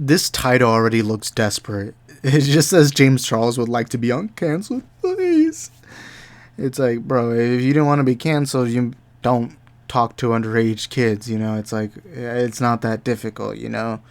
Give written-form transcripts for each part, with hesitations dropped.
This title already looks desperate. It just says James Charles would like to be uncancelled, please. It's like, bro, if you didn't want to be canceled, you don't talk to underage kids, you know? It's like, it's not that difficult, you know?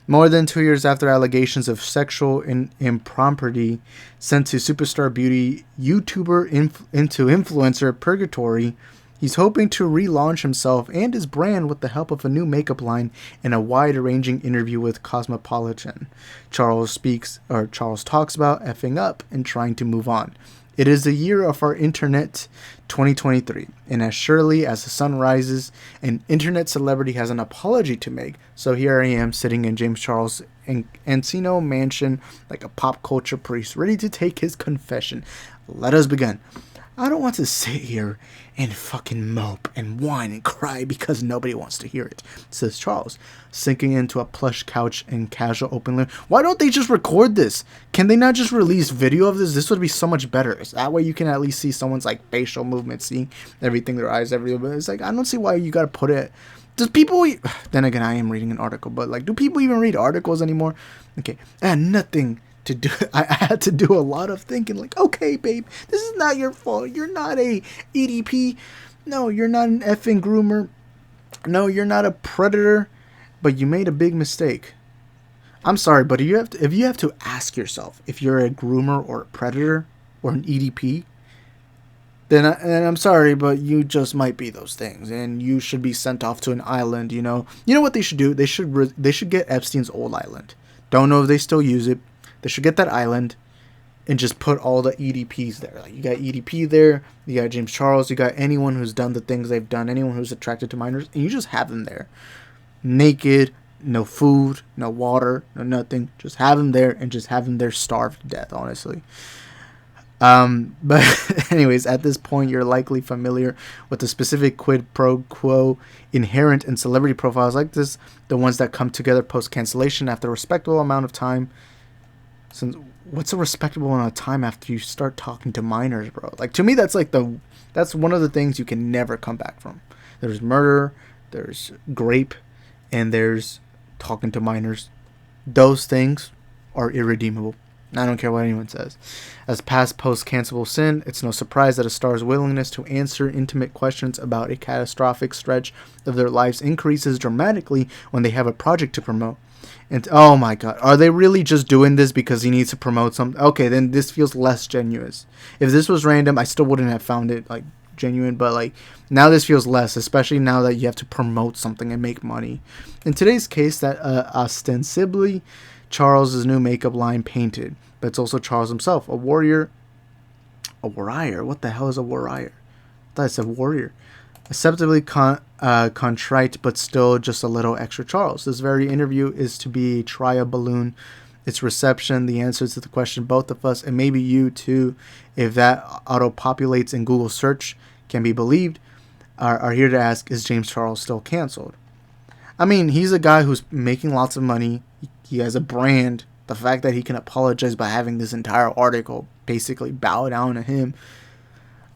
More than 2 years after allegations of sexual impropriety sent to superstar beauty YouTuber into influencer purgatory, he's hoping to relaunch himself and his brand with the help of a new makeup line and a wide-ranging interview with Cosmopolitan. Charles talks about effing up and trying to move on. It is the year of our internet, 2023, and as surely as the sun rises, an internet celebrity has an apology to make. So here I am sitting in James Charles' Encino mansion like a pop culture priest, ready to take his confession. Let us begin. I don't want to sit here and fucking mope and whine and cry because nobody wants to hear it, says Charles, sinking into a plush couch in casual open living. Why don't they just record this? Can they not just release video of this? This would be so much better. That way you can at least see someone's like facial movement, see everything, their eyes, everything. It's like, I don't see why you gotta put it. Does people... Then again, I am reading an article, but like, do people even read articles anymore? Okay, I had nothing to do. I had to do a lot of thinking, like, okay, babe, this is not your fault. You're not a EDP. No, you're not an effing groomer. No, you're not a predator, but you made a big mistake. I'm sorry, but if you have to ask yourself if you're a groomer or a predator or an EDP, then I'm sorry, but you just might be those things, and you should be sent off to an island. You know what they should do? They should get Epstein's old island. Don't know if they still use it. They should get that island and just put all the EDPs there. Like, you got EDP there, you got James Charles, you got anyone who's done the things they've done, anyone who's attracted to minors, and you just have them there. Naked, no food, no water, no nothing. Just have them there and just have them there starved to death, honestly. But anyways, at this point, you're likely familiar with the specific quid pro quo inherent in celebrity profiles like this, the ones that come together post-cancellation after a respectable amount of time. Since what's a respectable amount of time after you start talking to minors, bro? Like, to me, that's one of the things you can never come back from. There's murder, there's grape, and there's talking to minors. Those things are irredeemable. I don't care what anyone says. As past post-cancelable sin, it's no surprise that a star's willingness to answer intimate questions about a catastrophic stretch of their lives increases dramatically when they have a project to promote. And oh my god, are they really just doing this because he needs to promote something? Okay, then this feels less genuine. If this was random, I still wouldn't have found it like genuine, but like now this feels less, especially now that you have to promote something and make money. In today's case, that ostensibly Charles' new makeup line painted, but it's also Charles himself, a warrior. What the hell is a warrior? I thought it said warrior. Acceptably contrite, but still just a little extra Charles. This very interview is to be a try a balloon. Its reception, the answers to the question both of us, and maybe you too, if that auto-populates in Google search, can be believed, are here to ask, is James Charles still canceled? I mean, he's a guy who's making lots of money. He has a brand. The fact that he can apologize by having this entire article basically bow down to him.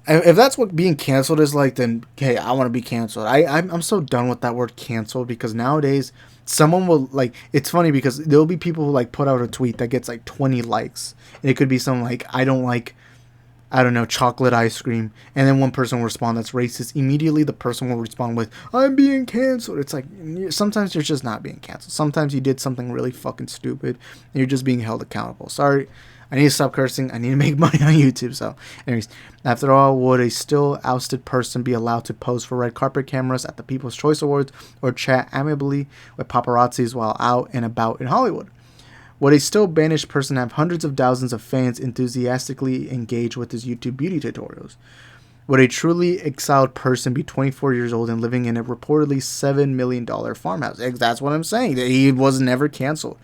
If that's what being canceled is like, then, hey, I want to be canceled. I'm so done with that word canceled, because nowadays someone will, like, it's funny because there'll be people who, like, put out a tweet that gets, like, 20 likes. And it could be something like, I don't know, chocolate ice cream. And then one person will respond that's racist. Immediately the person will respond with, I'm being canceled. It's like, sometimes you're just not being canceled. Sometimes you did something really fucking stupid and you're just being held accountable. Sorry, I need to stop cursing. I need to make money on YouTube. So anyways, after all, would a still ousted person be allowed to pose for red carpet cameras at the People's Choice Awards or chat amicably with paparazzis while out and about in Hollywood? Would a still banished person have hundreds of thousands of fans enthusiastically engage with his YouTube beauty tutorials? Would a truly exiled person be 24 years old and living in a reportedly $7 million farmhouse? That's what I'm saying. He was never canceled.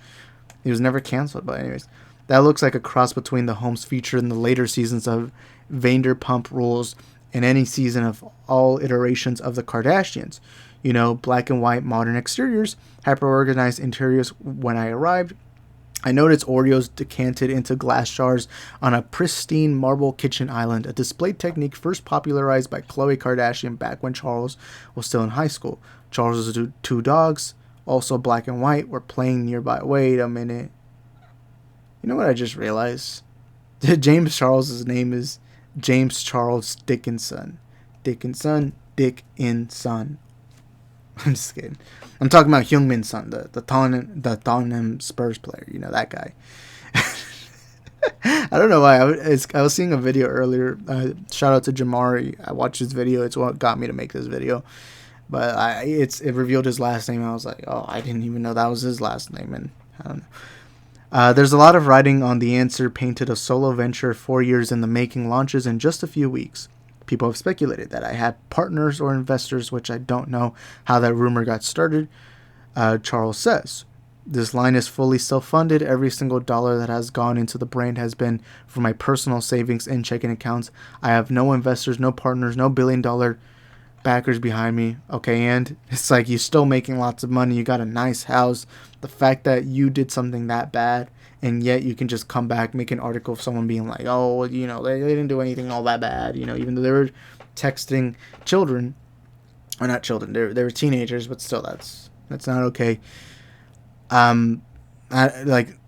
He was never canceled, but anyways. That looks like a cross between the homes featured in the later seasons of Vanderpump Rules and any season of all iterations of the Kardashians. You know, black and white modern exteriors, hyper-organized interiors. When I arrived, I noticed Oreos decanted into glass jars on a pristine marble kitchen island, a display technique first popularized by Khloe Kardashian back when Charles was still in high school. Charles' two dogs, Also black and white were playing nearby. Wait a minute. You know what I just realized? James Charles's name is James Charles Dickinson. Dickinson. I'm just kidding. I'm talking about Heung-min Son, the Tottenham Spurs player. You know, that guy. I don't know why. I was seeing a video earlier. Shout out to Jamari. I watched his video. It's what got me to make this video. But it revealed his last name. I was like, oh, I didn't even know that was his last name. And I don't know. There's a lot of writing on the answer painted a solo venture 4 years in the making launches in just a few weeks. People have speculated that I had partners or investors, which I don't know how that rumor got started. Charles says, this line is fully self-funded. Every single dollar that has gone into the brand has been from my personal savings and checking accounts. I have no investors, no partners, no billion-dollar backers behind me. Okay, and it's like you're still making lots of money. You got a nice house. The fact that you did something that bad and yet you can just come back, make an article of someone being like, oh, you know, they didn't do anything all that bad, you know, even though they were texting children, or not children, they were teenagers, but still, that's not okay.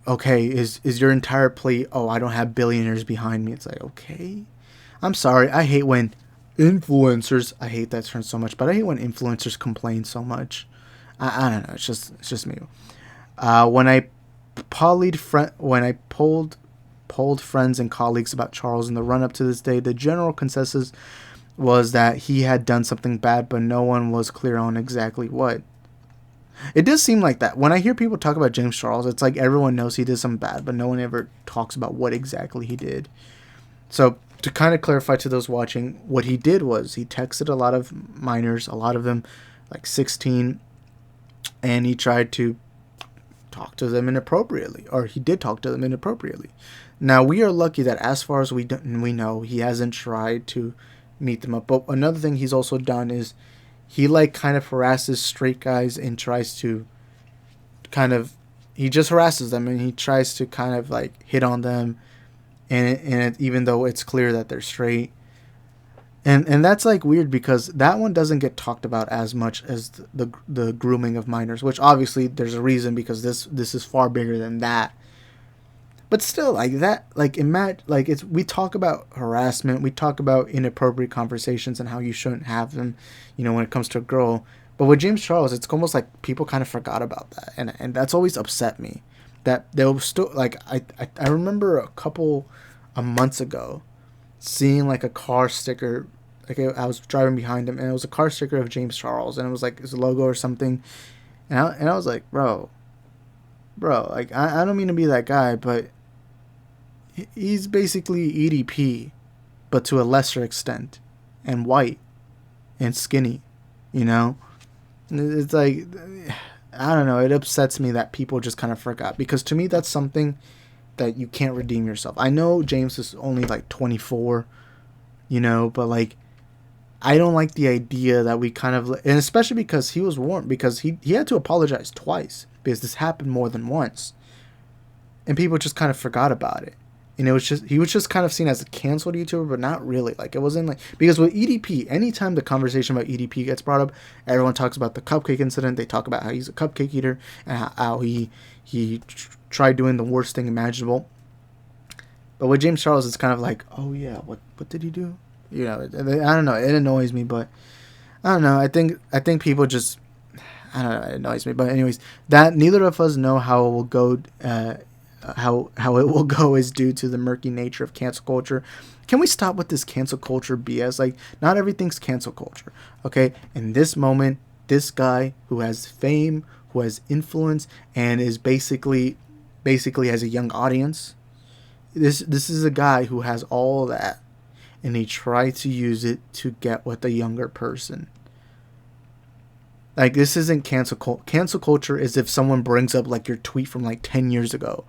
Okay, is your entire plea, oh, I don't have billionaires behind me. It's like, okay, I'm sorry, I hate when influencers, I hate that term so much, but I hate when influencers complain so much. I don't know, it's just me. When I polled friends and colleagues about Charles in the run-up to this day, the general consensus was that he had done something bad, but no one was clear on exactly what. It does seem like that. When I hear people talk about James Charles, it's like everyone knows he did something bad, but no one ever talks about what exactly he did. So to kind of clarify to those watching, what he did was he texted a lot of minors, a lot of them like 16, and he tried to talk to them inappropriately, or he did talk to them inappropriately. Now, we are lucky that as far as we know, he hasn't tried to meet them up. But another thing he's also done is he like kind of harasses straight guys and tries to he just harasses them and he tries to kind of like hit on them, and even though it's clear that they're straight. And that's like weird because that one doesn't get talked about as much as the grooming of minors, which obviously there's a reason because this is far bigger than that. But still, like that, like imagine, like we talk about harassment, we talk about inappropriate conversations and how you shouldn't have them, you know, when it comes to a girl. But with James Charles, it's almost like people kind of forgot about that, and that's always upset me. That they'll still like I remember a months ago, seeing like a car sticker. Like I was driving behind him, and it was a car sticker of James Charles, and it was like his logo or something, and I was like, bro, like I don't mean to be that guy, but he's basically EDP, but to a lesser extent, and white, and skinny, you know. It's like, I don't know. It upsets me that people just kind of forgot, because to me that's something that you can't redeem yourself. I know James is only like 24, you know, but like, I don't like the idea that we kind of, and especially because he was warned, because he had to apologize twice because this happened more than once, and people just kind of forgot about it. And he was just kind of seen as a canceled YouTuber, but not really. Like, it wasn't like, because with EDP, anytime the conversation about EDP gets brought up, everyone talks about the cupcake incident. They talk about how he's a cupcake eater and how he tried doing the worst thing imaginable. But with James Charles, it's kind of like, oh yeah, what did he do? You know, I don't know. It annoys me, but I don't know. I think people just, I don't know. It annoys me, but anyways, that neither of us know how it will go. How it will go is due to the murky nature of cancel culture. Can we stop with this cancel culture BS? Like, not everything's cancel culture, okay? In this moment, this guy who has fame, who has influence, and is basically has a young audience. This is a guy who has all that, and he tried to use it to get with a younger person. Like, this isn't cancel culture. Cancel culture is if someone brings up like your tweet from like 10 years ago,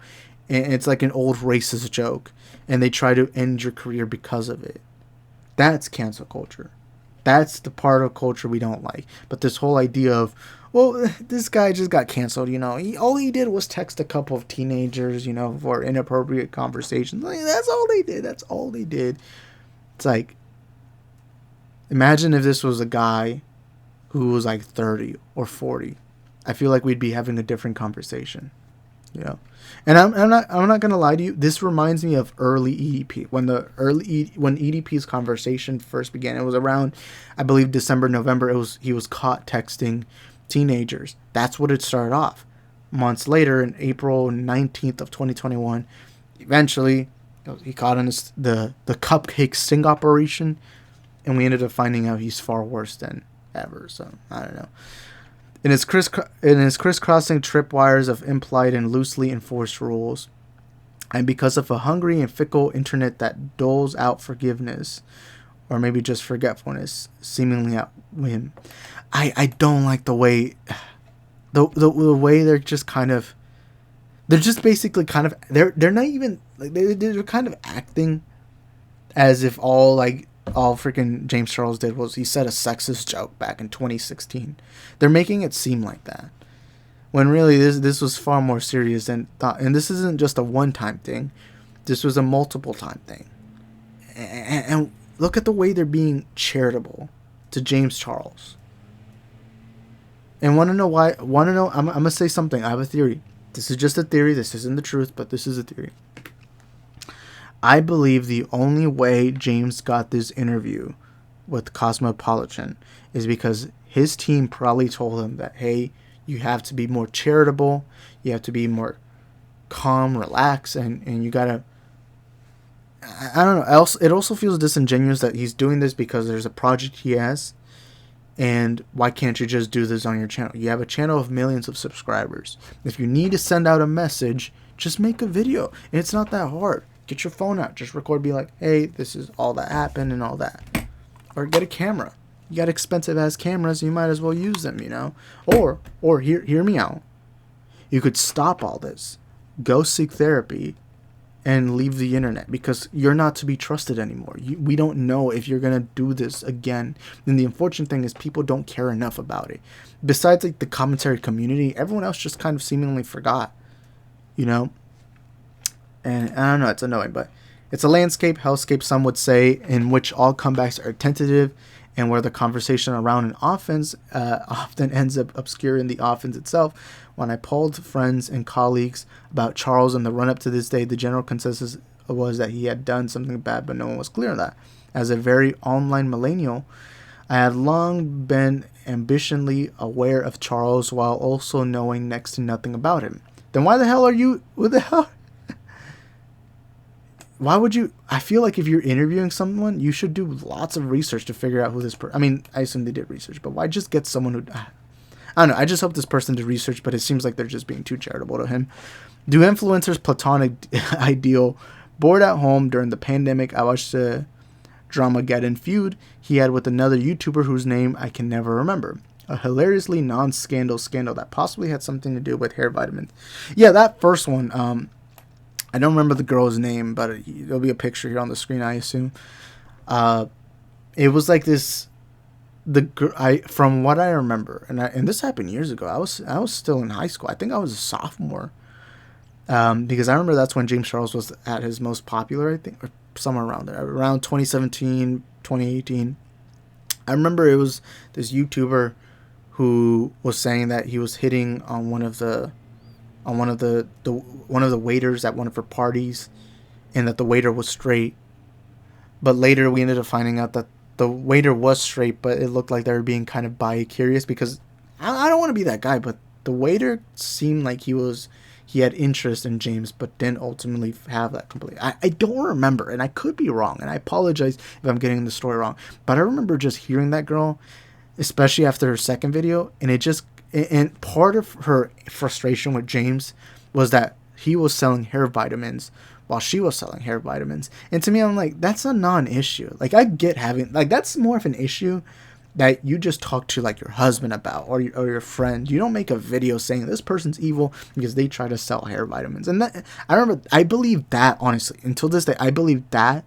and it's like an old racist joke, and they try to end your career because of it. That's cancel culture. That's the part of culture we don't like. But this whole idea of, well, this guy just got canceled, you know. All he did was text a couple of teenagers, you know, for inappropriate conversations. Like, that's all they did. That's all they did. It's like, imagine if this was a guy who was like 30 or 40. I feel like we'd be having a different conversation, you know. And I'm not gonna lie to you. This reminds me of early EDP, when EDP's conversation first began. It was around, I believe, December, November. He was caught texting teenagers. That's what it started off. Months later, in April 19th of 2021, eventually he caught on the cupcake sting operation, and we ended up finding out he's far worse than ever. So I don't know. In his crisscrossing tripwires of implied and loosely enforced rules, and because of a hungry and fickle internet that doles out forgiveness, or maybe just forgetfulness, seemingly at whim, I don't like the way the way they're just kind of, they're just basically kind of, they're not even like, they're kind of acting as if all freaking James Charles did was he said a sexist joke back in 2016. They're making it seem like that, when really this was far more serious than thought. And this isn't just a one-time thing. This was a multiple-time thing. And look at the way they're being charitable to James Charles. And want to know why? Want to know? I'm going to say something. I have a theory. This is just a theory. This isn't the truth, but this is a theory. I believe the only way James got this interview with Cosmopolitan is because his team probably told him that, hey, you have to be more charitable, you have to be more calm, relax, and you gotta, I don't know, it also feels disingenuous that he's doing this because there's a project he has, and why can't you just do this on your channel? You have a channel of millions of subscribers. If you need to send out a message, just make a video, and it's not that hard. Get your phone out, just record, be like, hey, this is all that happened and all that. Or get a camera. You got expensive ass cameras, you might as well use them, you know. Or hear me out. You could stop all this, go seek therapy, and leave the internet, because you're not to be trusted anymore. We don't know if you're gonna do this again. And the unfortunate thing is people don't care enough about it. Besides like the commentary community, everyone else just kind of seemingly forgot, you know. And I don't know, it's annoying, but it's a landscape, hellscape, some would say, in which all comebacks are tentative, and where the conversation around an offense often ends up obscuring the offense itself. When I polled friends and colleagues about Charles in the run-up to this day, the general consensus was that he had done something bad, but no one was clear on that. As a very online millennial, I had long been ambitionally aware of Charles while also knowing next to nothing about him. Then why the hell are you... What the hell... Why would you... I feel like if you're interviewing someone, you should do lots of research to figure out who this person... I mean, I assume they did research, but why just get someone who... I don't know. I just hope this person did research, but it seems like they're just being too charitable to him. Do influencers' platonic ideal? Bored at home during the pandemic, I watched the Dramageddon feud he had with another YouTuber whose name I can never remember. A hilariously non-scandal scandal that possibly had something to do with hair vitamins. Yeah, that first one... I don't remember the girl's name, but there'll be a picture here on the screen, I assume. It was like this, from what I remember, and this happened years ago. I was still in high school. I think I was a sophomore, because I remember that's when James Charles was at his most popular, I think, or somewhere around there, around 2017, 2018. I remember it was this YouTuber who was saying that he was hitting on one of the waiters at one of her parties, and that the waiter was straight. But later we ended up finding out that the waiter was straight, but it looked like they were being kind of bi-curious, because I don't want to be that guy, but the waiter seemed like he had interest in James, but didn't ultimately have that completely. I don't remember, and I could be wrong, and I apologize if I'm getting the story wrong, but I remember just hearing that girl, especially after her second video, and part of her frustration with James was that he was selling hair vitamins while she was selling hair vitamins. And to me, I'm like, that's a non-issue. Like, I get having... Like, that's more of an issue that you just talk to, like, your husband about, or your friend. You don't make a video saying this person's evil because they try to sell hair vitamins. And that, I believe that, honestly, until this day, I believe that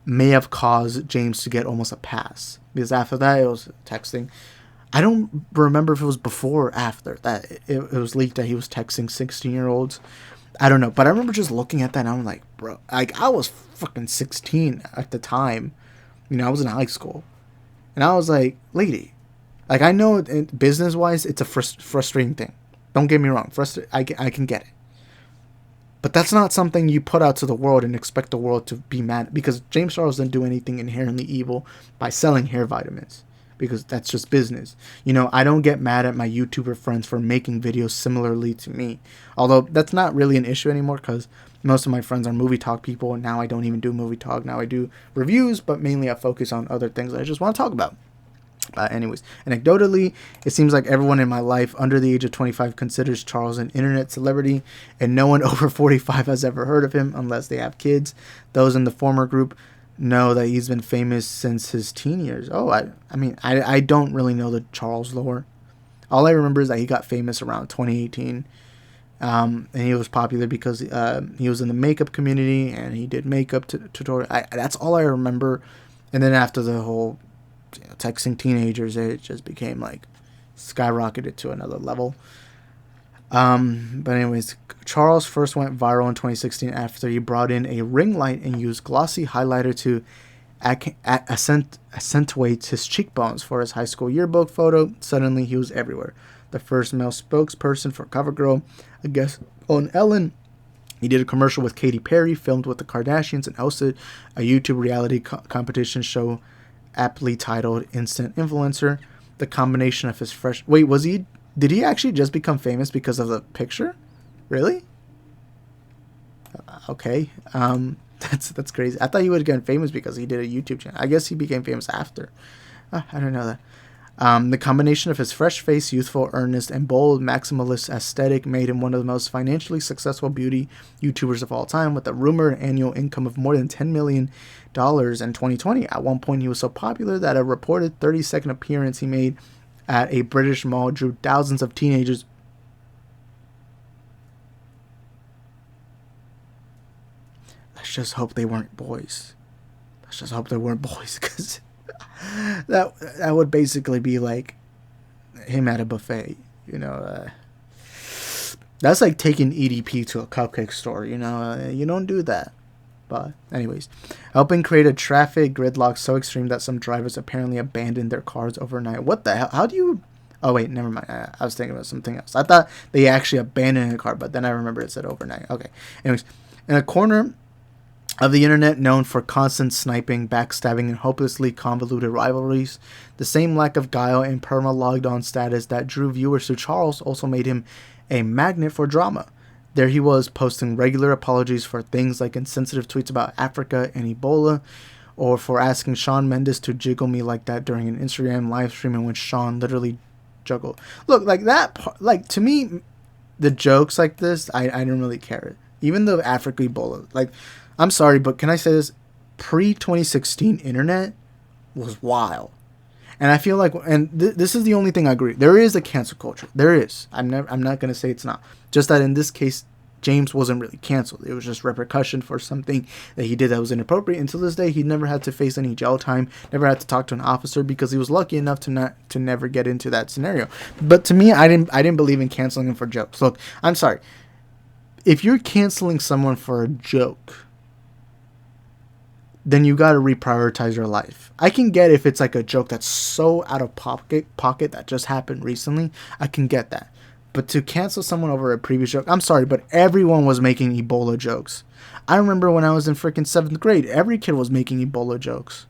may have caused James to get almost a pass. Because after that, it was texting... I don't remember if it was before or after that it was leaked that he was texting 16-year-olds. I don't know. But I remember just looking at that and I'm like, bro, like, I was fucking 16 at the time. You know, I was in high school. And I was like, lady, Like, I know business wise, it's a frustrating thing. Don't get me wrong. I can get it. But that's not something you put out to the world and expect the world to be mad. Because James Charles didn't do anything inherently evil by selling hair vitamins. Because that's just business. You know, I don't get mad at my YouTuber friends for making videos similarly to me. Although that's not really an issue anymore, because most of my friends are movie talk people. And now I don't even do movie talk. Now I do reviews, but mainly I focus on other things that I just want to talk about. Anyways, anecdotally, it seems like everyone in my life under the age of 25 considers Charles an internet celebrity, and no one over 45 has ever heard of him unless they have kids. Those in the former group know that he's been famous since his teen years. Oh, I don't really know the Charles lore. All I remember is that he got famous around 2018, and he was popular because he was in the makeup community and he did makeup tutorial. That's all I remember. And then after the whole texting teenagers, it just became like skyrocketed to another level. But anyways, Charles first went viral in 2016 after he brought in a ring light and used glossy highlighter to accentuate his cheekbones for his high school yearbook photo. Suddenly he was everywhere. The first male spokesperson for CoverGirl, a guest on Ellen. He did a commercial with Katy Perry, filmed with the Kardashians, and hosted a YouTube reality competition show aptly titled Instant Influencer. The combination of his fresh... Wait, did he actually just become famous because of the picture? Really? Okay. That's crazy. I thought he would have gotten famous because he did a YouTube channel. I guess he became famous after. I don't know that. The combination of his fresh face, youthful, earnest, and bold maximalist aesthetic made him one of the most financially successful beauty YouTubers of all time, with a rumored annual income of more than $10 million in 2020. At one point, he was so popular that a reported 30-second appearance he made at a British mall drew thousands of teenagers. Let's just hope they weren't boys. Because that would basically be like him at a buffet, you know. That's like taking EDP to a cupcake store, you know. You don't do that. But anyways, helping create a traffic gridlock so extreme that some drivers apparently abandoned their cars overnight. What the hell? How do you... Oh, wait, never mind. I was thinking about something else. I thought they actually abandoned a car, but then I remember it said overnight. Okay. Anyways, in a corner of the internet known for constant sniping, backstabbing, and hopelessly convoluted rivalries, the same lack of guile and perma-logged-on status that drew viewers to Charles also made him a magnet for drama. There he was, posting regular apologies for things like insensitive tweets about Africa and Ebola, or for asking Shawn Mendes to jiggle me like that during an Instagram live stream in which Shawn literally juggled. Look, like that, like, to me, the jokes like this, I didn't really care. Even the Africa Ebola, like, I'm sorry, but can I say this? Pre-2016 internet was wild. And I feel like, and this is the only thing I agree. There is a cancel culture. There is. I'm not going to say it's not. Just that in this case, James wasn't really canceled. It was just repercussion for something that he did that was inappropriate. Until this day, he never had to face any jail time, never had to talk to an officer because he was lucky enough to never get into that scenario. But to me, I didn't believe in canceling him for jokes. Look, I'm sorry. If you're canceling someone for a joke, then you got to reprioritize your life. I can get if it's like a joke that's so out of pocket that just happened recently. I can get that. But to cancel someone over a previous joke, I'm sorry, but everyone was making Ebola jokes. I remember when I was in freaking 7th grade, every kid was making Ebola jokes.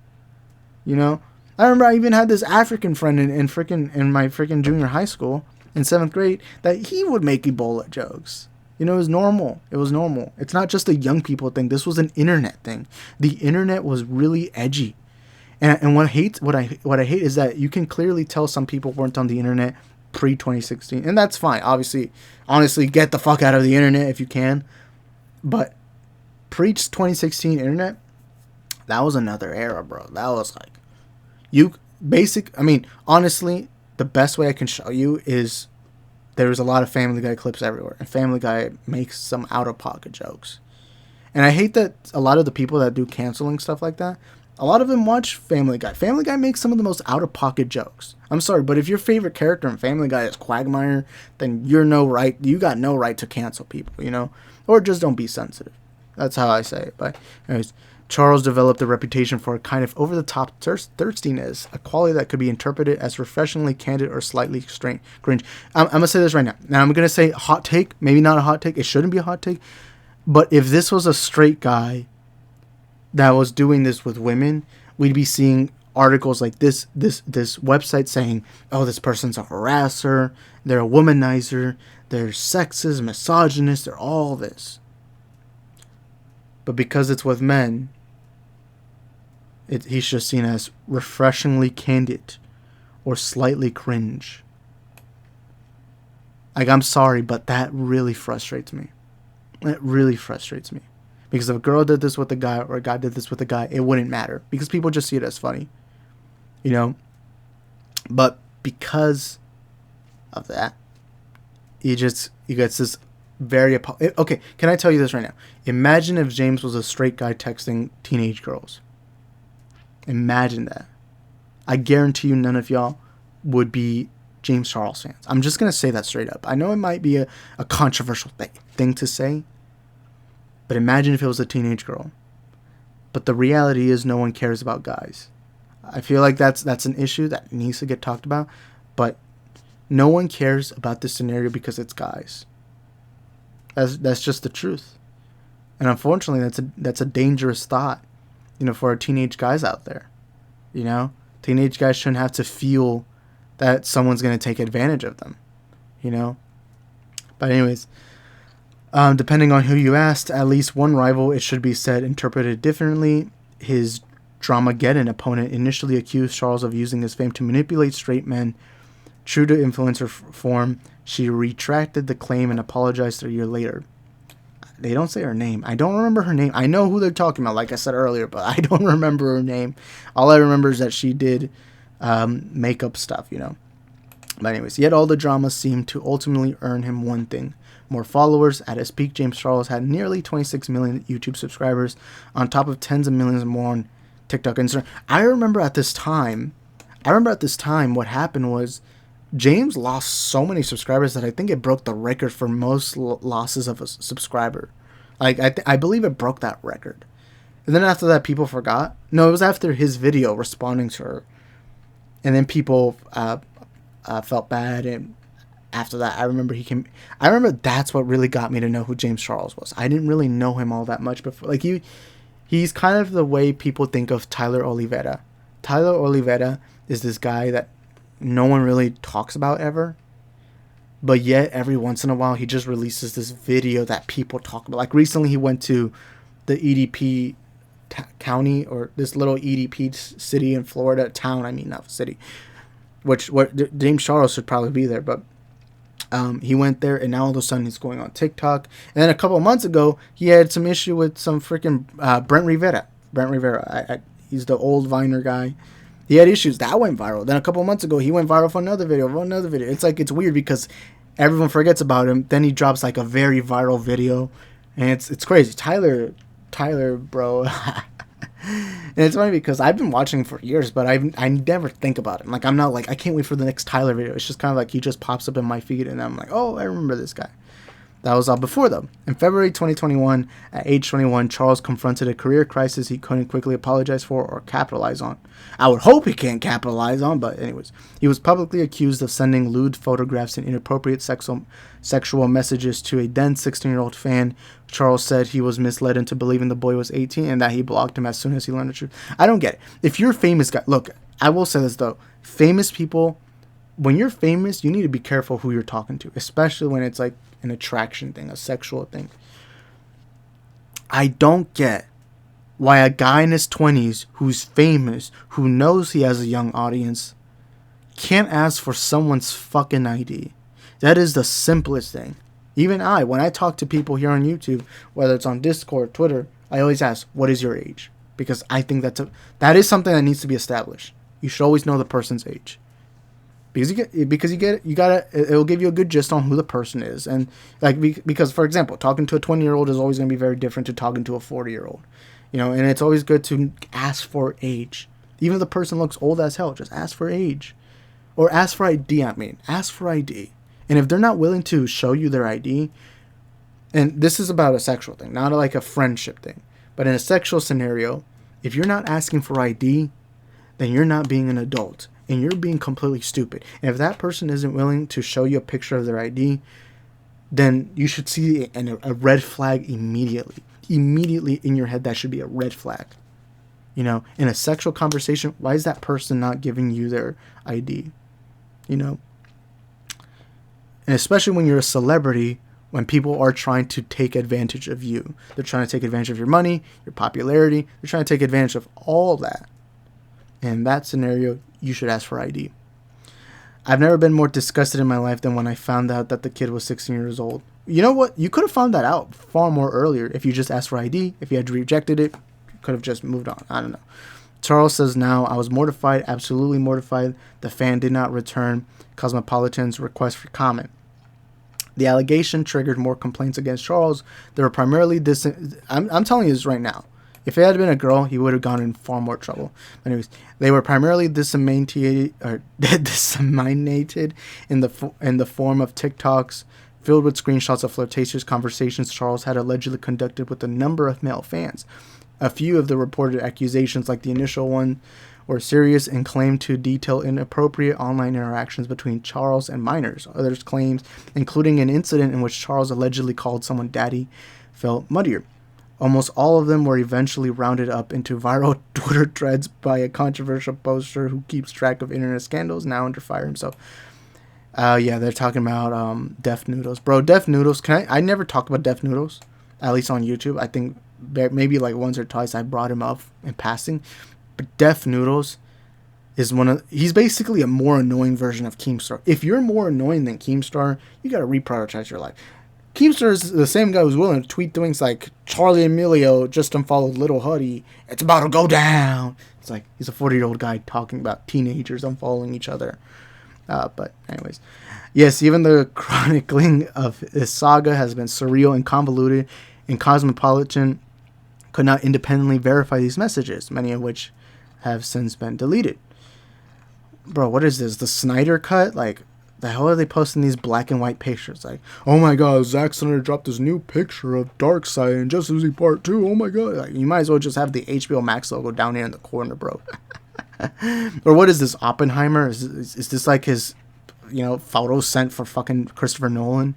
You know? I remember I even had this African friend in my freaking junior high school in 7th grade that he would make Ebola jokes. You know, it was normal. It was normal. It's not just a young people thing. This was an internet thing. The internet was really edgy. And what I hate is that you can clearly tell some people weren't on the internet pre-2016. And that's fine. Obviously, honestly, get the fuck out of the internet if you can. But pre-2016 internet, that was another era, bro. That was like, honestly, the best way I can show you is there's a lot of Family Guy clips everywhere. And Family Guy makes some out-of-pocket jokes. And I hate that a lot of the people that do canceling stuff like that, a lot of them watch Family Guy. Family Guy makes some of the most out-of-pocket jokes. I'm sorry, but if your favorite character in Family Guy is Quagmire, then you got no right to cancel people, you know? Or just don't be sensitive. That's how I say it. But anyways, Charles developed a reputation for a kind of over-the-top thirstiness, a quality that could be interpreted as refreshingly candid or slightly cringe. I'm going to say this right now. Now, I'm going to say hot take. Maybe not a hot take. It shouldn't be a hot take. But if this was a straight guy that was doing this with women, we'd be seeing articles like this website saying, oh, this person's a harasser, they're a womanizer, they're sexist, misogynist, they're all this. But because it's with men, he's just seen as refreshingly candid or slightly cringe. Like, I'm sorry, but that really frustrates me. It really frustrates me. Because if a girl did this with a guy or a guy did this with a guy, it wouldn't matter. Because people just see it as funny. You know? But because of that, he gets this very... Okay, can I tell you this right now? Imagine if James was a straight guy texting teenage girls. Imagine that. I guarantee you none of y'all would be James Charles fans. I'm just going to say that straight up. I know it might be a controversial thing to say, but imagine if it was a teenage girl. But the reality is no one cares about guys. I feel like that's an issue that needs to get talked about, but no one cares about this scenario because it's guys. That's just the truth. And unfortunately, that's a dangerous thought, for our teenage guys out there. Teenage guys shouldn't have to feel that someone's going to take advantage of them, But anyways, depending on who you asked, at least one rival, it should be said, interpreted differently. His Dramageddon opponent initially accused Charles of using his fame to manipulate straight men. True to influencer form, she retracted the claim and apologized a year later. They don't say her name. I don't remember her name. I know who they're talking about, like I said earlier, but I don't remember her name. All I remember is that she did makeup stuff, But anyways, yet all the drama seemed to ultimately earn him one thing: more followers. At his peak, James Charles had nearly 26 million YouTube subscribers, on top of tens of millions more on TikTok and Instagram. I remember at this time, what happened was James lost so many subscribers that I think it broke the record for most losses of a subscriber. Like, I believe it broke that record. And then after that, people forgot. No, it was after his video responding to her. And then people felt bad. And after that, I remember that's what really got me to know who James Charles was. I didn't really know him all that much before. Like, he's kind of the way people think of Tyler Oliveira. Tyler Oliveira is this guy that no one really talks about ever, but yet every once in a while he just releases this video that people talk about. Like, recently he went to the EDP county, or this little EDP city in Florida, not city, which James Charles should probably be there, but he went there, and now all of a sudden he's going on TikTok. And then a couple of months ago he had some issue with some freaking Brent Rivera. He's the old Viner guy. He had issues. That went viral. Then a couple months ago, he went viral for another video. It's like, it's weird because everyone forgets about him. Then he drops like a very viral video. And it's crazy. Tyler, bro. And it's funny because I've been watching him for years, but I never think about him. Like, I'm not like, I can't wait for the next Tyler video. It's just kind of like he just pops up in my feed and I'm like, oh, I remember this guy. That was all before, though. In February 2021, at age 21, Charles confronted a career crisis he couldn't quickly apologize for or capitalize on. I would hope he can't capitalize on, but anyways. He was publicly accused of sending lewd photographs and inappropriate sexual messages to a then 16-year-old fan. Charles said he was misled into believing the boy was 18 and that he blocked him as soon as he learned the truth. I don't get it. If you're a famous guy... Look, I will say this, though. Famous people... When you're famous, you need to be careful who you're talking to, especially when it's like an attraction thing, a sexual thing. I don't get why a guy in his 20s who's famous, who knows he has a young audience, can't ask for someone's fucking ID. That is the simplest thing. Even when I talk to people here on YouTube, whether it's on Discord, Twitter, I always ask, what is your age? Because I think that is something that needs to be established. You should always know the person's age. Because it'll give you a good gist on who the person is. And because, for example, talking to a 20-year-old is always going to be very different to talking to a 40-year-old. And it's always good to ask for age. Even if the person looks old as hell, just ask for age. Or ask for ID, Ask for ID. And if they're not willing to show you their ID, and this is about a sexual thing, not like a friendship thing. But in a sexual scenario, if you're not asking for ID, then you're not being an adult. And you're being completely stupid. And if that person isn't willing to show you a picture of their ID, then you should see a red flag immediately. Immediately in your head, that should be a red flag. You know, in a sexual conversation, why is that person not giving you their ID? You know? And especially when you're a celebrity, when people are trying to take advantage of you. They're trying to take advantage of your money, your popularity. They're trying to take advantage of all that. In that scenario, you should ask for ID. I've never been more disgusted in my life than when I found out that the kid was 16 years old. You know what? You could have found that out far more earlier if you just asked for ID. If you had rejected it, you could have just moved on. I don't know. Charles says now, I was mortified, absolutely mortified. The fan did not return Cosmopolitan's request for comment. The allegation triggered more complaints against Charles. They were primarily I'm telling you this right now. If it had been a girl, he would have gone in far more trouble. Anyways, they were primarily disseminated in the form of TikToks filled with screenshots of flirtatious conversations Charles had allegedly conducted with a number of male fans. A few of the reported accusations, like the initial one, were serious and claimed to detail inappropriate online interactions between Charles and minors. Others claims, including an incident in which Charles allegedly called someone daddy, felt muddier. Almost all of them were eventually rounded up into viral Twitter threads by a controversial poster who keeps track of internet scandals, now under fire himself. Yeah, they're talking about Deaf Noodles. Bro, Deaf Noodles, I never talk about Deaf Noodles, at least on YouTube. I think maybe like once or twice I brought him up in passing. But Deaf Noodles is he's basically a more annoying version of Keemstar. If you're more annoying than Keemstar, you gotta reprioritize your life. Keemstar is the same guy who's willing to tweet things like, Charlie Emilio just unfollowed Little Huddy. It's about to go down. It's like, he's a 40-year-old guy talking about teenagers unfollowing each other. But anyways. Yes, even the chronicling of this saga has been surreal and convoluted, and Cosmopolitan could not independently verify these messages, many of which have since been deleted. Bro, what is this? The Snyder Cut? Like, the hell are they posting these black and white pictures? Like, oh my god, Zack Snyder dropped this new picture of Darkseid and Justice League Part 2. Oh my god. Like, you might as well just have the HBO Max logo down here in the corner, bro. Or what is this, Oppenheimer? Is this like his, photo sent for fucking Christopher Nolan?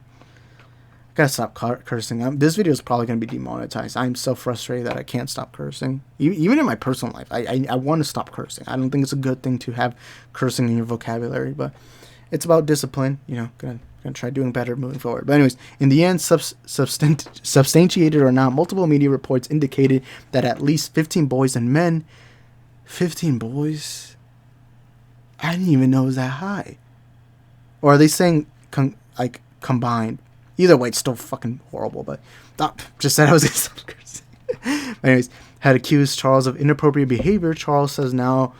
Gotta stop cursing. This video is probably gonna be demonetized. I'm so frustrated that I can't stop cursing. Even in my personal life, I want to stop cursing. I don't think it's a good thing to have cursing in your vocabulary, but it's about discipline. Gonna try doing better moving forward. But anyways, in the end, substantiated or not, multiple media reports indicated that at least 15 boys and men, 15 boys, I didn't even know it was that high. Or are they saying combined? Either way, it's still fucking horrible, but just said I was going to stop cursing. Anyways, had accused Charles of inappropriate behavior. Charles says now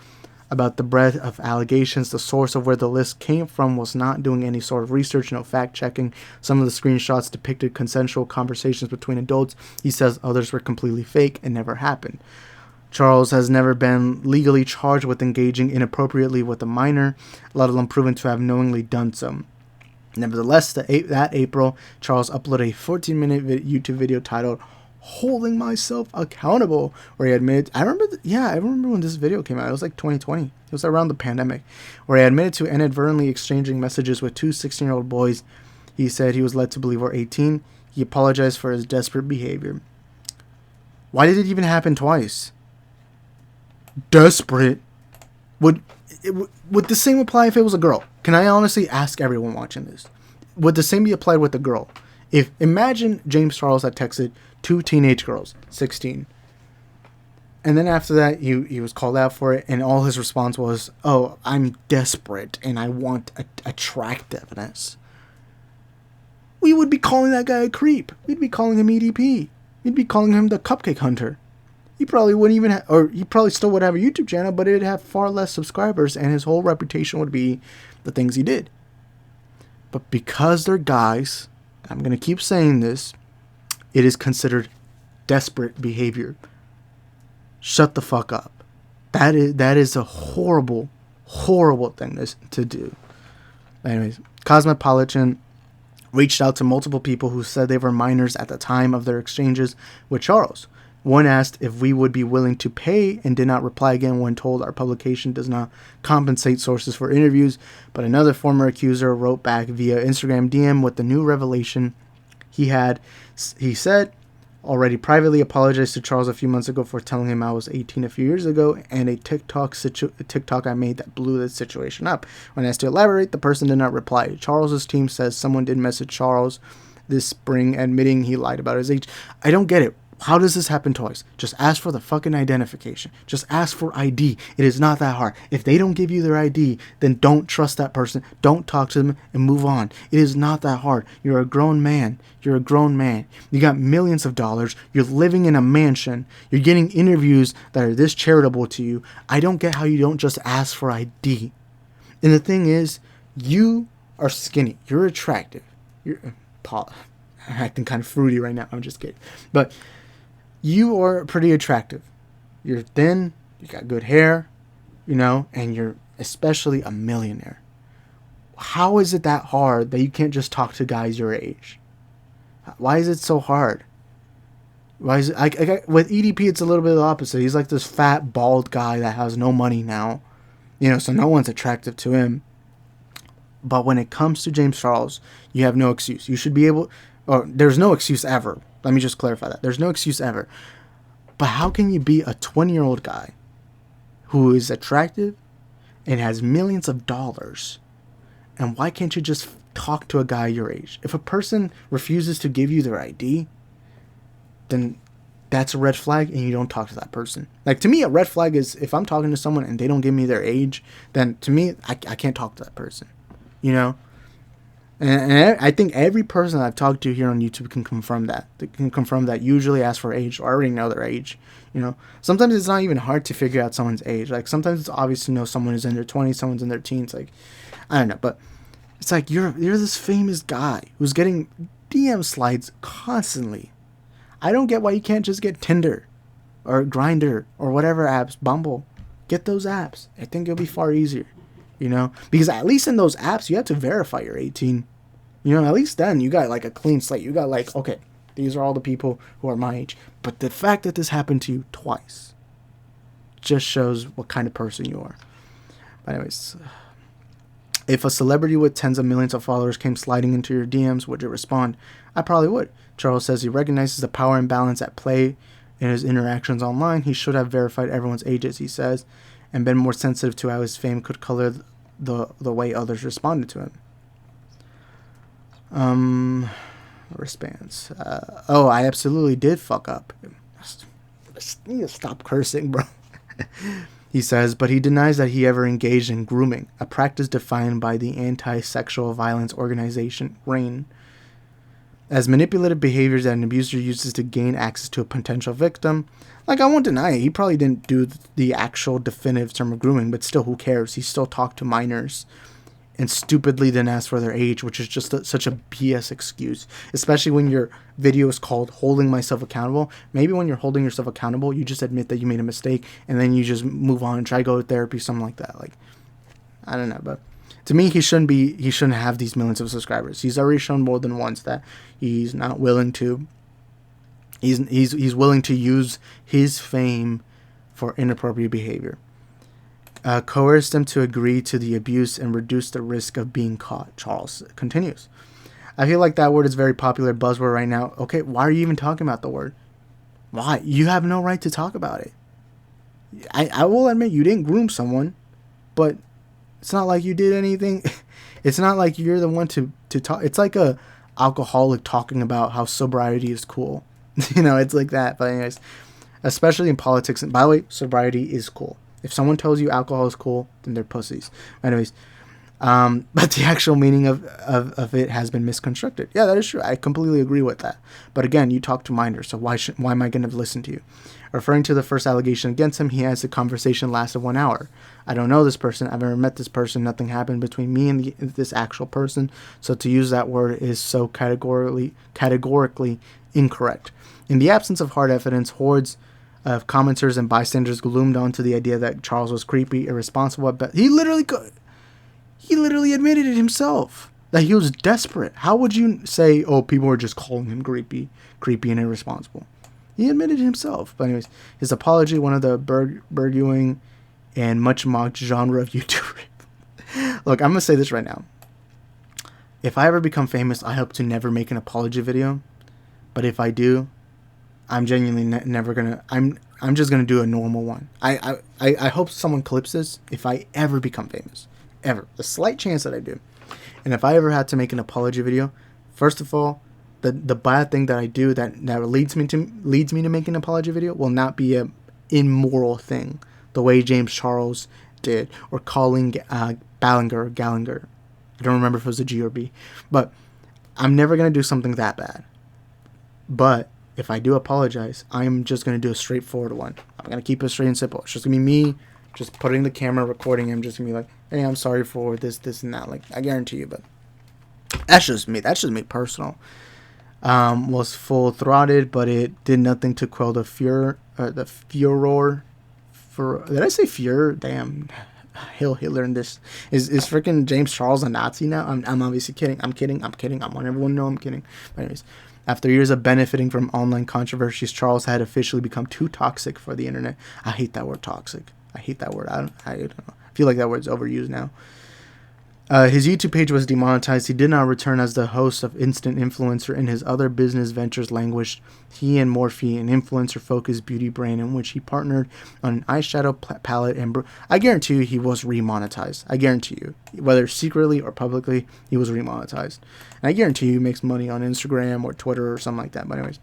about the breadth of allegations, the source of where the list came from was not doing any sort of research, no fact-checking. Some of the screenshots depicted consensual conversations between adults. He says others were completely fake and never happened. Charles has never been legally charged with engaging inappropriately with a minor, let alone proven to have knowingly done so. Nevertheless, that April, Charles uploaded a 14-minute YouTube video titled "Holding Myself Accountable," where he admitted, I remember when this video came out. It was like 2020. It was around the pandemic, where he admitted to inadvertently exchanging messages with two 16-year-old boys he said he was led to believe were 18. He apologized for his desperate behavior. Why did it even happen twice? Desperate. Would the same apply if it was a girl? Can I honestly ask everyone watching this? Would the same be applied with a girl? Imagine James Charles had texted two teenage girls, 16. And then after that, he was called out for it, and all his response was, "Oh, I'm desperate, and I want attractiveness." We would be calling that guy a creep. We'd be calling him EDP. We'd be calling him the cupcake hunter. He probably wouldn't even or he probably still would have a YouTube channel, but it'd have far less subscribers, and his whole reputation would be the things he did. But because they're guys, I'm going to keep saying this, it is considered desperate behavior. Shut the fuck up. That is a horrible, horrible thing to do. Anyways, Cosmopolitan reached out to multiple people who said they were minors at the time of their exchanges with Charles. One asked if we would be willing to pay and did not reply again when told our publication does not compensate sources for interviews. But another former accuser wrote back via Instagram DM with the new revelation he said, already privately apologized to Charles a few months ago for telling him I was 18 a few years ago, and a TikTok I made that blew the situation up. When asked to elaborate, the person did not reply. Charles's team says someone did message Charles this spring admitting he lied about his age. I don't get it. How does this happen twice? Just ask for the fucking identification. Just ask for ID. It is not that hard. If they don't give you their ID, then don't trust that person. Don't talk to them and move on. It is not that hard. You're a grown man. You're a grown man. You got millions of dollars. You're living in a mansion. You're getting interviews that are this charitable to you. I don't get how you don't just ask for ID. And the thing is, you are skinny. You're attractive. I'm acting kind of fruity right now. I'm just kidding. But you are pretty attractive. You're thin, you got good hair, and you're especially a millionaire. How is it that hard that you can't just talk to guys your age? Why is it so hard? Why is it with EDP it's a little bit of the opposite. He's like this fat, bald guy that has no money now. So no one's attractive to him. But when it comes to James Charles, you have no excuse. You should be able, or there's no excuse ever. Let me just clarify that. There's no excuse ever. But how can you be a 20-year-old guy who is attractive and has millions of dollars? And why can't you just talk to a guy your age? If a person refuses to give you their ID, then that's a red flag and you don't talk to that person. Like, to me, a red flag is if I'm talking to someone and they don't give me their age, then to me, I can't talk to that person. And I think every person I've talked to here on YouTube can confirm that. They can confirm that usually ask for age, or I already know their age. Sometimes it's not even hard to figure out someone's age. Like, sometimes it's obvious to know someone is in their 20s, someone's in their teens. Like, I don't know, but it's like you're this famous guy who's getting DM slides constantly. I don't get why you can't just get Tinder or Grindr or whatever apps, Bumble. Get those apps. I think it'll be far easier. Because at least in those apps, you have to verify you're 18. At least then you got like a clean slate. You got like, okay, these are all the people who are my age. But the fact that this happened to you twice just shows what kind of person you are. But anyways, if a celebrity with tens of millions of followers came sliding into your DMs, would you respond? I probably would. Charles says he recognizes the power imbalance at play in his interactions online. He should have verified everyone's ages, he says, and been more sensitive to how his fame could color the way others responded to him. Response. I absolutely did fuck up. I need to stop cursing, bro. He says, but he denies that he ever engaged in grooming, a practice defined by the anti-sexual violence organization RAIN as manipulative behaviors that an abuser uses to gain access to a potential victim. Like, I won't deny it. He probably didn't do the actual definitive term of grooming, but still, who cares? He still talked to minors and stupidly didn't ask for their age, which is just such a BS excuse, especially when your video is called Holding Myself Accountable. Maybe when you're holding yourself accountable, you just admit that you made a mistake and then you just move on and try to go to therapy, something like that. Like, I don't know, but to me, he shouldn't have these millions of subscribers. He's already shown more than once that he's not willing to. He's willing to use his fame for inappropriate behavior. Coerced them to agree to the abuse and reduce the risk of being caught. Charles continues. I feel like that word is very popular buzzword right now. Okay, why are you even talking about the word? Why? You have no right to talk about it. I will admit you didn't groom someone, but it's not like you did anything. It's not like you're the one to talk. It's like a alcoholic talking about how sobriety is cool. It's like that. But anyways, especially in politics. And by the way, sobriety is cool. If someone tells you alcohol is cool, then they're pussies. Anyways, but the actual meaning of it has been misconstructed. Yeah, that is true. I completely agree with that. But again, you talk to minors, so why am I going to listen to you? Referring to the first allegation against him, he has the conversation lasted 1 hour. I don't know this person. I've never met this person. Nothing happened between me and this actual person. So to use that word is so categorically incorrect. In the absence of hard evidence, hordes of commenters and bystanders gloomed onto the idea that Charles was creepy, irresponsible. But he literally admitted it himself that he was desperate. How would you say, oh, people were just calling him creepy and irresponsible? He admitted it himself. But anyways, his apology, one of the burgeoning and much mocked genre of YouTube. Look, I'm going to say this right now. If I ever become famous, I hope to never make an apology video. But if I do, I'm genuinely never going to... I'm just going to do a normal one. I hope someone clips this if I ever become famous. Ever. A slight chance that I do. And if I ever had to make an apology video, first of all, the bad thing that I do that leads me to make an apology video will not be a immoral thing, the way James Charles did, or calling Ballinger or Gallinger. I don't remember if it was a G or B, but I'm never gonna do something that bad. But if I do apologize, I'm just gonna do a straightforward one. I'm gonna keep it straight and simple. It's just gonna be me, just putting the camera, recording him, just gonna be like, hey, I'm sorry for this, and that. Like, I guarantee you, but that's just me. That's just me personal. Was full throated, but it did nothing to quell the furor. Did I say furor? Damn, Hail Hitler in this. Is freaking James Charles a Nazi now? I'm obviously kidding. I'm kidding. I want everyone to know I'm kidding. But anyways, after years of benefiting from online controversies, Charles had officially become too toxic for the internet. I hate that word, toxic. I hate that word. I don't know. I feel like that word's overused now. His YouTube page was demonetized. He did not return as the host of Instant Influencer, and his other business ventures languished. He and Morphe, an influencer-focused beauty brand in which he partnered on an eyeshadow palette, and I guarantee you he was remonetized. I guarantee you. Whether secretly or publicly, he was remonetized. And I guarantee you he makes money on Instagram or Twitter or something like that. But anyways,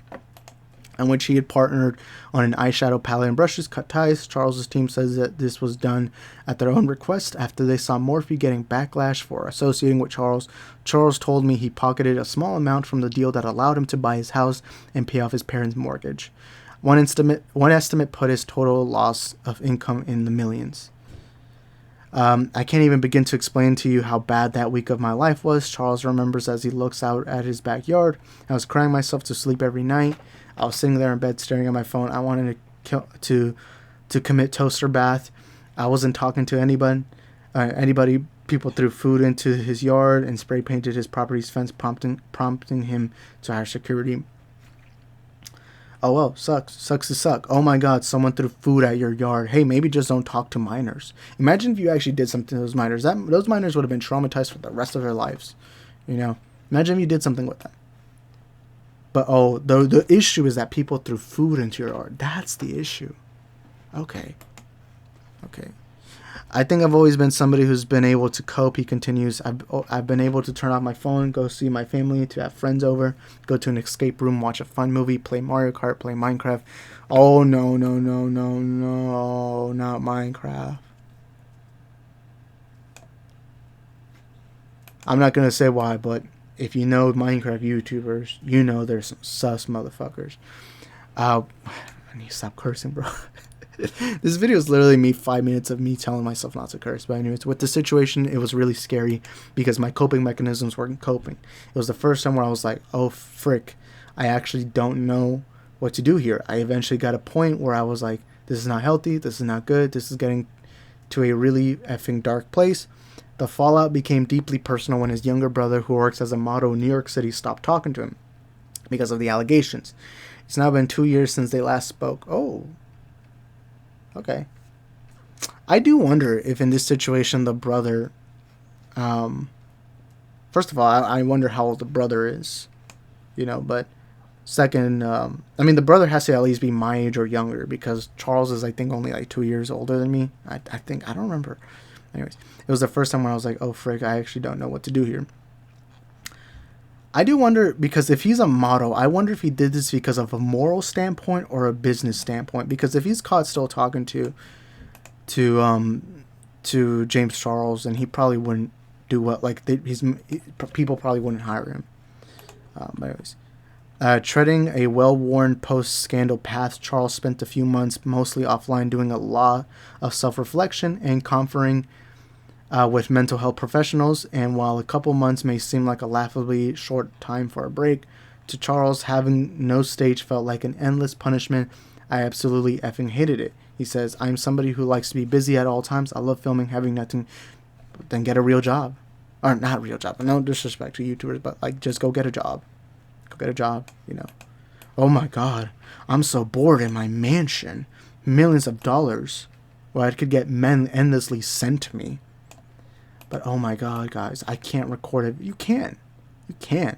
in which he had partnered on an eyeshadow palette and brushes, cut ties. Charles's team says that this was done at their own request after they saw Morphe getting backlash for associating with Charles. Charles told me he pocketed a small amount from the deal that allowed him to buy his house and pay off his parents' mortgage. One estimate put his total loss of income in the millions. I can't even begin to explain to you how bad that week of my life was. Charles remembers as he looks out at his backyard. I was crying myself to sleep every night. I was sitting there in bed staring at my phone. I wanted to commit toaster bath. I wasn't talking to anybody. People threw food into his yard and spray painted his property's fence, prompting him to hire security. Oh well, sucks to suck. Oh my God, someone threw food at your yard. Hey, maybe just don't talk to minors. Imagine if you actually did something to those minors. Those minors would have been traumatized for the rest of their lives. You know, imagine if you did something with them. But the issue is that people threw food into your yard. That's the issue. Okay. I think I've always been somebody who's been able to cope. He continues. I've been able to turn off my phone, go see my family, to have friends over, go to an escape room, watch a fun movie, play Mario Kart, play Minecraft. Oh no, not Minecraft. I'm not gonna say why, but if you know Minecraft YouTubers, you know there's some sus motherfuckers. I need to stop cursing, bro. This video is literally me 5 minutes of me telling myself not to curse. But anyways, with the situation, it was really scary because my coping mechanisms weren't coping. It was the first time where I was like, oh frick, I actually don't know what to do here. I eventually got a point where I was like, this is not healthy, this is not good, this is getting to a really effing dark place. The fallout became deeply personal when his younger brother, who works as a model in New York City, stopped talking to him because of the allegations. It's now been 2 years since they last spoke. Oh, okay. I do wonder if in this situation the brother, first of all, I wonder how old the brother is, but second, the brother has to at least be my age or younger because Charles is, I think, only like 2 years older than me. I think, I don't remember. Anyways, it was the first time when I was like, oh frick, I actually don't know what to do here. I do wonder, because if he's a model, I wonder if he did this because of a moral standpoint or a business standpoint. Because if he's caught still talking to James Charles, then he probably wouldn't do what, people probably wouldn't hire him. But anyways, treading a well-worn post-scandal path, Charles spent a few months mostly offline doing a lot of self-reflection and conferring with mental health professionals. And while a couple months may seem like a laughably short time for a break, to Charles, having no stage felt like an endless punishment. I absolutely effing hated it. He says, I'm somebody who likes to be busy at all times. I love filming, having nothing, then get a real job. Or not a real job, no disrespect to YouTubers, but just go get a job. Go get a job, Oh my god, I'm so bored in my mansion. Millions of dollars. Where I could get men endlessly sent to me. But oh my god, guys, I can't record it. You can. You can.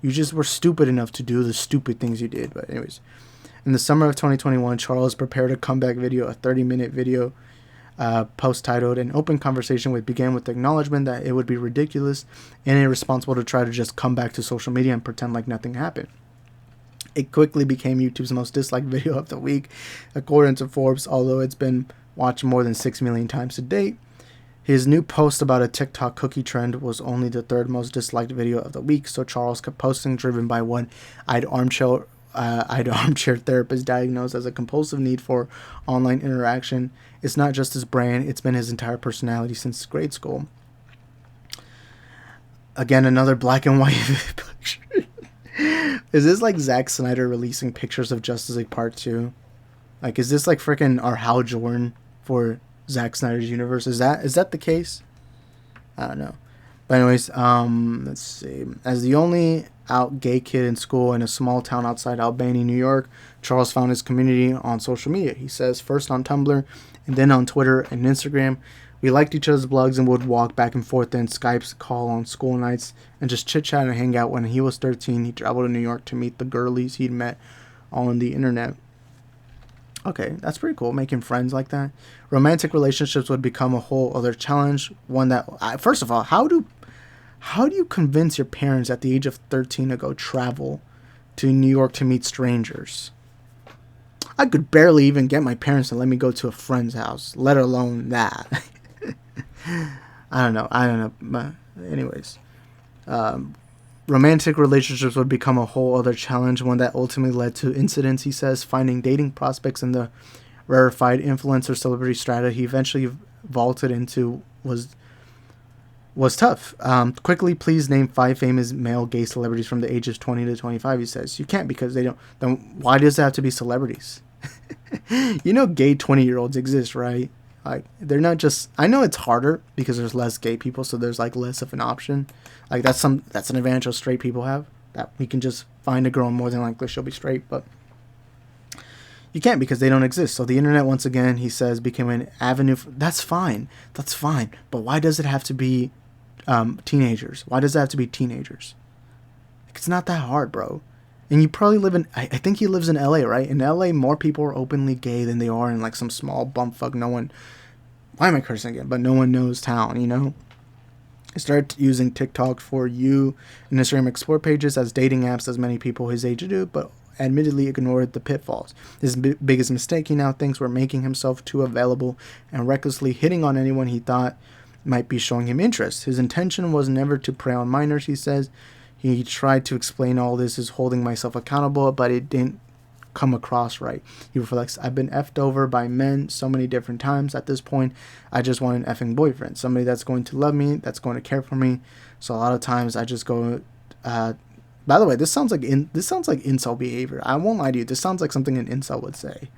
You just were stupid enough to do the stupid things you did. But anyways, in the summer of 2021, Charles prepared a comeback video, a 30-minute video post titled "An Open Conversation," which began with the acknowledgement that it would be ridiculous and irresponsible to try to just come back to social media and pretend like nothing happened. It quickly became YouTube's most disliked video of the week, according to Forbes, although it's been watched more than 6 million times to date. His new post about a TikTok cookie trend was only the third most disliked video of the week, so Charles kept posting, driven by one eyed armchair therapist diagnosed as a compulsive need for online interaction. It's not just his brand, it's been his entire personality since grade school. Again, another black and white picture. Is this like Zack Snyder releasing pictures of Justice League Part 2? Like, is this like freaking our Hal Jordan for Zack Snyder's universe? Is that the case? I don't know. But anyways, let's see. As the only out gay kid in school in a small town outside Albany, New York, Charles found his community on social media. He says, first on Tumblr and then on Twitter and Instagram. We liked each other's blogs and would walk back and forth and Skype's call on school nights and just chit-chat and hang out. When he was 13, he traveled to New York to meet the girlies he'd met on the internet. Okay, that's pretty cool, making friends like that. Romantic relationships would become a whole other challenge. One that, first of all, how do you convince your parents at the age of 13 to go travel to New York to meet strangers? I could barely even get my parents to let me go to a friend's house, let alone that. I don't know. But anyways, romantic relationships would become a whole other challenge, one that ultimately led to incidents. He says finding dating prospects in the rarefied influencer celebrity strata he eventually vaulted into was tough. Quickly, please name 5 famous male gay celebrities from the ages 20 to 25, he says. You can't, because they don't. Then why does it have to be celebrities? You know gay 20-year-olds exist, right? Like, they're not just... I know it's harder because there's less gay people, so there's, like, less of an option. Like, that's an advantage straight people have. That we can just find a girl and more than likely she'll be straight, but... You can't, because they don't exist. So the internet, once again, he says, became an avenue for... That's fine. That's fine. But why does it have to be teenagers? Why does it have to be teenagers? It's not that hard, bro. And you probably live in... I think he lives in LA, right? In LA, more people are openly gay than they are in, like, some small bumfuck no one... Why am I cursing again? But no one knows town, you know? I started using TikTok for you and Instagram Explore pages as dating apps, as many people his age do, but admittedly ignored the pitfalls. His biggest mistake, he now thinks, were making himself too available and recklessly hitting on anyone he thought might be showing him interest. His intention was never to prey on minors, he says. He tried to explain all this as holding myself accountable, but it didn't come across right. He reflects, I've been effed over by men so many different times. At this point, I just want an effing boyfriend. Somebody that's going to love me, that's going to care for me. So a lot of times I just go... by the way, this sounds like incel behavior. I won't lie to you. This sounds like something an incel would say.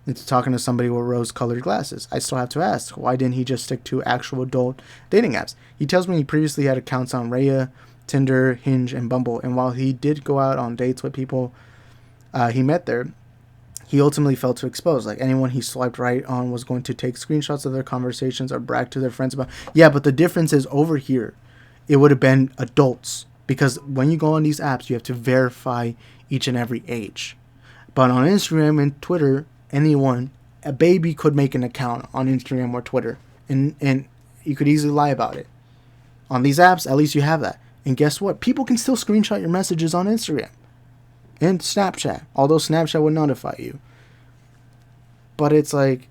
It's talking to somebody with rose-colored glasses. I still have to ask, why didn't he just stick to actual adult dating apps? He tells me he previously had accounts on Raya, Tinder, Hinge, and Bumble. And while he did go out on dates with people he met there, he ultimately felt too exposed. Like, anyone he swiped right on was going to take screenshots of their conversations or brag to their friends about. Yeah, but the difference is over here, it would have been adults. Because when you go on these apps, you have to verify each and every age. But on Instagram and Twitter, anyone, a baby could make an account on Instagram or Twitter. And you could easily lie about it. On these apps, at least you have that. And guess what? People can still screenshot your messages on Instagram and Snapchat, although Snapchat would notify you. But it's like,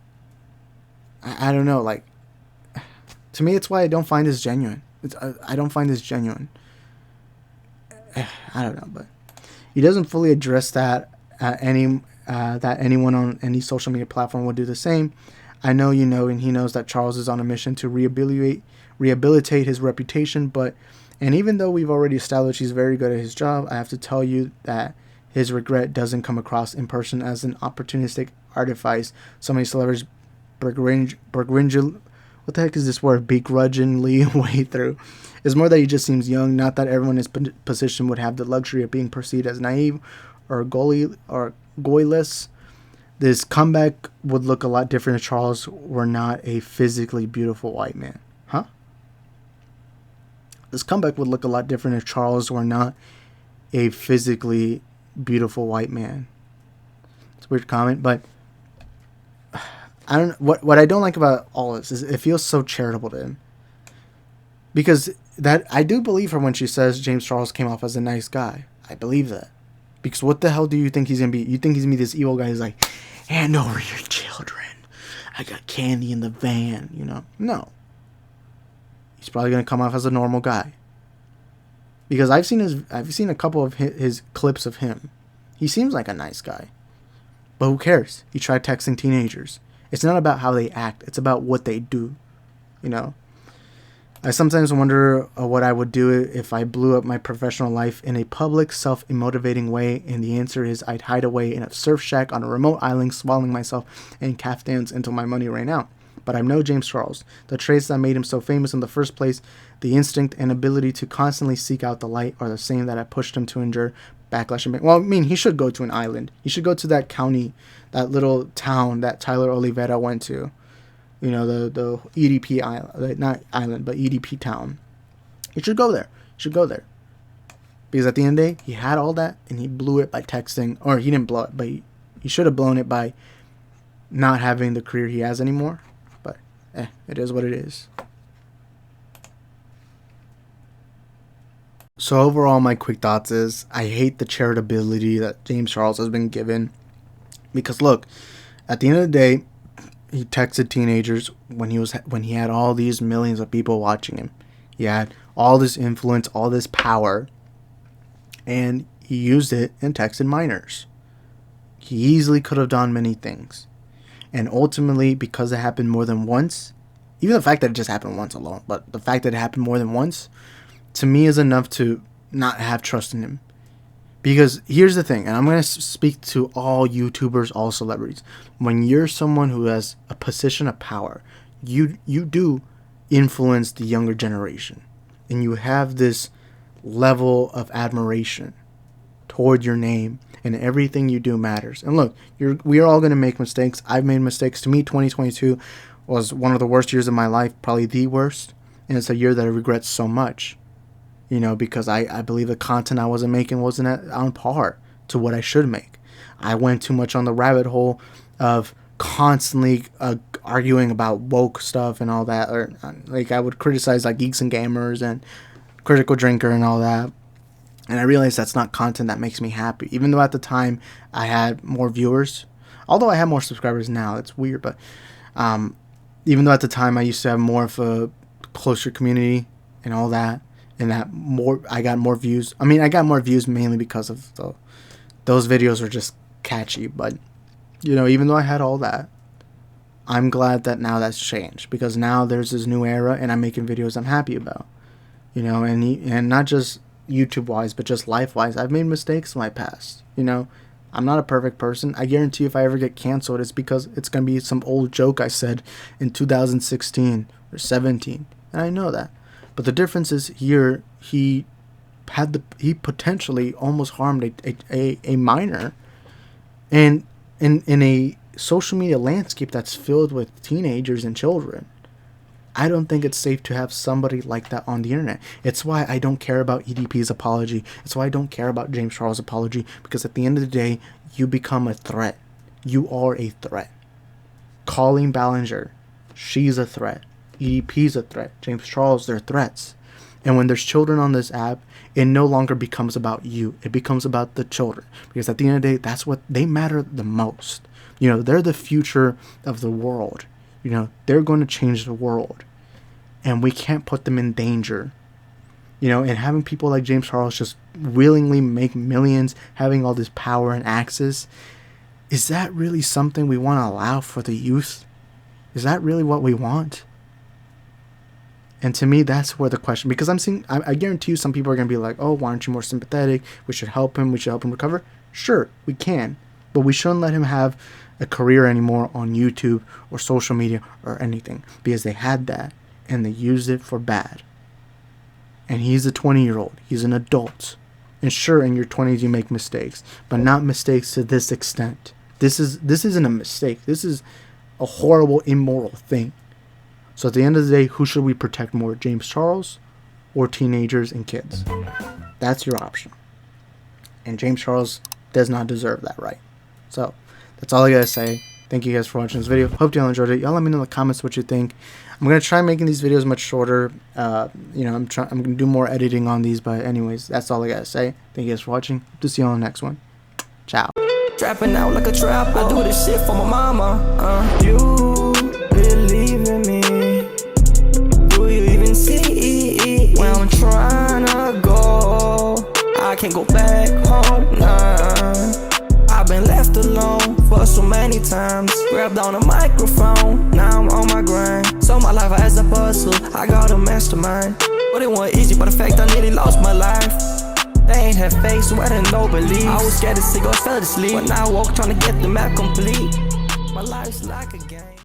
I don't know, like, to me, it's why I don't find this genuine. I don't find this genuine. I don't know, but he doesn't fully address that that anyone on any social media platform would do the same. I know you know, and he knows that Charles is on a mission to rehabilitate his reputation, and even though we've already established he's very good at his job, I have to tell you that his regret doesn't come across in person as an opportunistic artifice. So many celebrities What the heck is this word? Begrudgingly way through. It's more that he just seems young. Not that everyone in his position would have the luxury of being perceived as naive or goyless. This comeback would look a lot different if Charles were not a physically beautiful white man. Huh? This comeback would look a lot different if Charles were not a physically beautiful white man. It's a weird comment, but I don't. What I don't like about all this is it feels so charitable to him. Because that I do believe her when she says James Charles came off as a nice guy. I believe that. Because what the hell do you think he's gonna be? You think he's gonna be this evil guy who's like, hand over your children. I got candy in the van, you know? No. He's probably gonna come off as a normal guy. Because I've seen a couple of his clips of him. He seems like a nice guy. But who cares? He tried texting teenagers. It's not about how they act. It's about what they do. You know? I sometimes wonder what I would do if I blew up my professional life in a public, self-motivating way, and the answer is I'd hide away in a surf shack on a remote island, swallowing myself in caftans until my money ran out. But I'm no James Charles. The traits that made him so famous in the first place, the instinct and ability to constantly seek out the light, are the same that have pushed him to endure backlash. Well, I mean, he should go to an island. He should go to that county, that little town that Tyler Oliveira went to. You know, the EDP island, not island, but EDP town. He should go there. Because at the end of the day, he had all that, and he blew it by texting. Or he didn't blow it, but he should have blown it by not having the career he has anymore. But, it is what it is. So overall, my quick thoughts is, I hate the charitability that James Charles has been given. Because look, at the end of the day, he texted teenagers when he had all these millions of people watching him. He had all this influence, all this power, and he used it and texted minors. He easily could have done many things. And ultimately, because it happened more than once, even the fact that it just happened once alone, but the fact that it happened more than once, to me is enough to not have trust in him. Because here's the thing, and I'm going to speak to all YouTubers, all celebrities. When you're someone who has a position of power, you do influence the younger generation. And you have this level of admiration toward your name, and everything you do matters. And look, we are all going to make mistakes. I've made mistakes. To me, 2022 was one of the worst years of my life, probably the worst. And it's a year that I regret so much. You know, because I believe the content I wasn't making wasn't on par to what I should make. I went too much on the rabbit hole of constantly arguing about woke stuff and all that. Or like I would criticize like Geeks and Gamers and Critical Drinker and all that. And I realized that's not content that makes me happy. Even though at the time I had more viewers. Although I have more subscribers now. It's weird. But even though at the time I used to have more of a closer community and all that. And I got more views. I mean, I got more views mainly because of those videos were just catchy. But, you know, even though I had all that, I'm glad that now that's changed. Because now there's this new era and I'm making videos I'm happy about. You know, and not just YouTube-wise, but just life-wise. I've made mistakes in my past. You know, I'm not a perfect person. I guarantee if I ever get canceled, it's because it's going to be some old joke I said in 2016 or 17. And I know that. But the difference is here, he potentially almost harmed a minor, and in a social media landscape that's filled with teenagers and children, I don't think it's safe to have somebody like that on the internet. It's why I don't care about EDP's apology. It's why I don't care about James Charles' apology, because at the end of the day, you become a threat. You are a threat. Colleen Ballinger, she's a threat. EDP's a threat. James Charles, they're threats. And when there's children on this app, it no longer becomes about you. It becomes about the children. Because at the end of the day, that's what they matter the most. You know, they're the future of the world. You know, they're going to change the world. And we can't put them in danger. You know, and having people like James Charles just willingly make millions, having all this power and access, is that really something we want to allow for the youth? Is that really what we want? And to me, that's where the question, because I guarantee you some people are going to be like, oh, why aren't you more sympathetic? We should help him. We should help him recover. Sure, we can. But we shouldn't let him have a career anymore on YouTube or social media or anything, because they had that and they used it for bad. And he's a 20-year-old. He's an adult. And sure, in your 20s you make mistakes, but not mistakes to this extent. This isn't a mistake. This is a horrible, immoral thing. So at the end of the day, who should we protect more, James Charles or teenagers and kids? That's your option. And James Charles does not deserve that right. So that's all I gotta say. Thank you guys for watching this video. Hope y'all enjoyed it. Y'all let me know in the comments what you think. I'm gonna try making these videos much shorter. I'm gonna do more editing on these, but anyways, that's all I gotta say. Thank you guys for watching. Hope to see you on the next one. Ciao. Trapping out like a trap. I do this shit for my mama. You believe in me? Do you even see where I'm trying to go? I can't go back home, nah. I've been left alone for so many times. Grabbed on a microphone, now I'm on my grind. So my life as a puzzle, I got a mastermind. But it wasn't easy, but the fact I nearly lost my life. They ain't have faith, so I didn't know belief. I was scared to see, I fell asleep. But now I walk trying to get the map complete. My life's like a game.